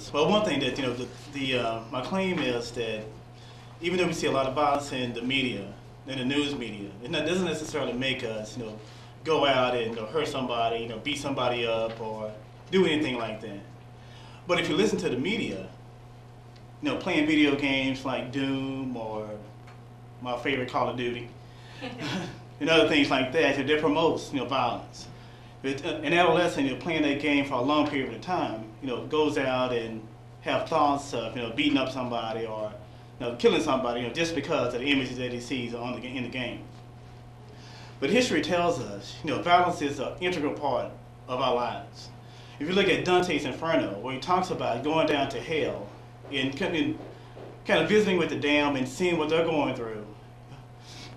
violence? Well, one thing that, my claim is that even though we see a lot of violence in the media, in the news media, it doesn't necessarily make us, go out and hurt somebody, beat somebody up or do anything like that. But if you listen to the media, playing video games like Doom or my favorite Call of Duty, and other things like that, that promotes, violence. An adolescent, playing that game for a long period of time, goes out and have thoughts of, beating up somebody or, killing somebody, just because of the images that he sees in the game. But history tells us, violence is an integral part of our lives. If you look at Dante's Inferno, where he talks about going down to hell and kind of visiting with the damned and seeing what they're going through,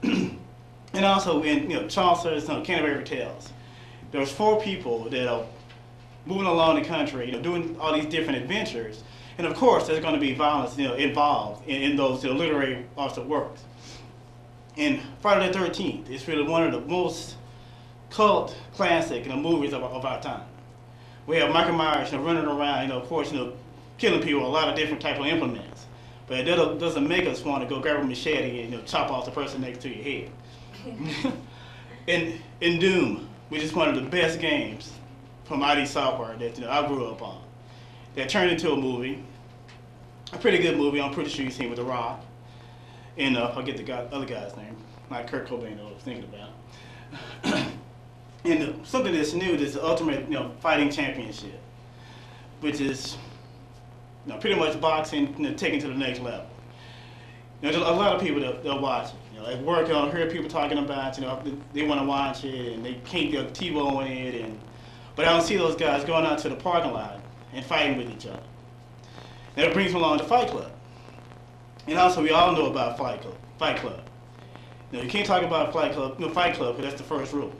and also in Chaucer's Canterbury Tales, there's 4 people that are moving along the country, doing all these different adventures, and of course there's going to be violence, involved in those literary arts of works. And Friday the 13th is really one of the most cult classic movies of our time. We have Michael Myers running around, of course, killing people with a lot of different types of implements. But that doesn't make us want to go grab a machete and chop off the person next to your head. in Doom, which is one of the best games from ID Software that I grew up on, that turned into a movie, a pretty good movie. I'm pretty sure you've seen with The Rock, and I forget the other guy's name, not Kurt Cobain, I was thinking about. And something that's new is the Ultimate Fighting Championship, which is pretty much boxing taken to the next level. There's a lot of people that watch it. At work, I hear people talking about, they want to watch it and they can't get T-bone it, but I don't see those guys going out to the parking lot and fighting with each other. That brings me along to Fight Club. And also, we all know about Fight Club. You can't talk about Fight Club because that's the first rule.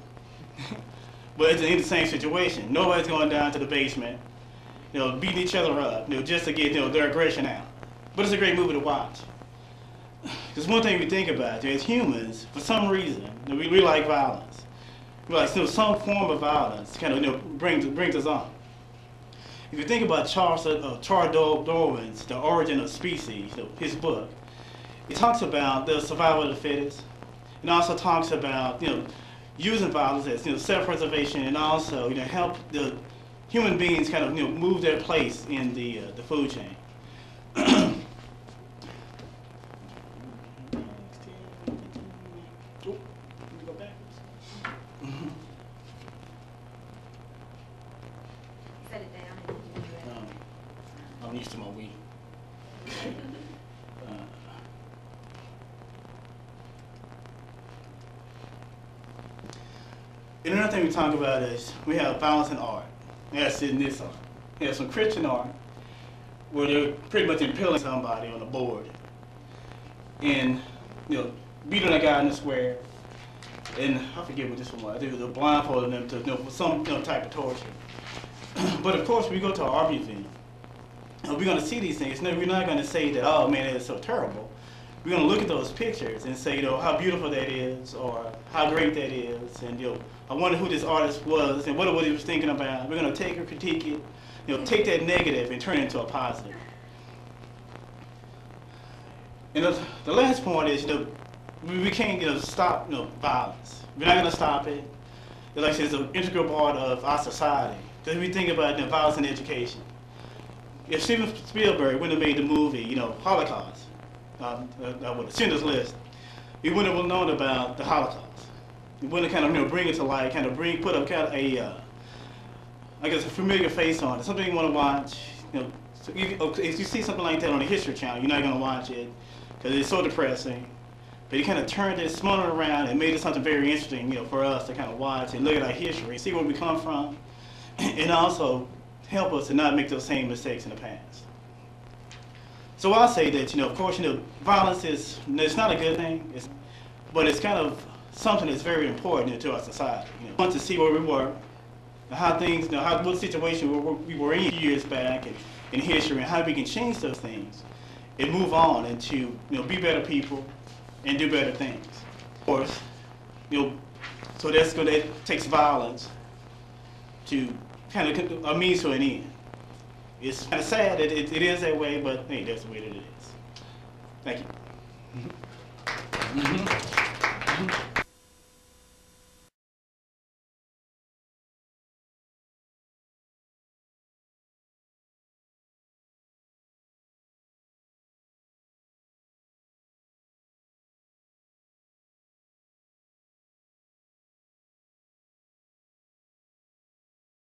But it's in the same situation. Nobody's going down to the basement, beating each other up, just to get their aggression out. But it's a great movie to watch. Because one thing we think about, as humans, for some reason, we like violence. We like some form of violence kind of brings us on. If you think about Charles Darwin's The Origin of Species, his book, it talks about the survival of the fittest. It also talks about using violence as self-preservation, and also help the human beings kind of move their place in the food chain. Set it down. I'm used to my Wii. And another thing we talk about is we have violence in art. That's in this art. We have some Christian art where they're pretty much impaling somebody on a board and beating a guy in the square. And I forget what this one was. They were blindfolding them to for some type of torture. But of course, we go to an art museum. We're going to see these things. No, we're not going to say that, oh man, it's so terrible. We're going to look at those pictures and say, how beautiful that is, or how great that is, and I wonder who this artist was and what he was thinking about. We're going to take or critique it, take that negative and turn it into a positive. And the last point is, we can't stop violence. We're not going to stop it. Like I said, it's an integral part of our society. Because we think about violence in education. If Steven Spielberg wouldn't have made the movie, Holocaust, Schindler's List, he wouldn't have known about the Holocaust. He wouldn't have kind of bring it to light, put a kind of I guess a familiar face on it, something you want to watch. So if you see something like that on the History Channel, you're not going to watch it because it's so depressing. But he kind of turned it, spun it around, and made it something very interesting, for us to kind of watch and look at our history and see where we come from, and also help us to not make those same mistakes in the past. So I'll say that, of course, violence it's not a good thing, but it's kind of something that's very important to our society. We want to see where we were, how things, what situation we were in years back in history, and how we can change those things and move on and to be better people and do better things. Of course, so that takes violence to kind of a means to an end. It's kind of sad that it is that way, but hey, that's the way that it is. Thank you.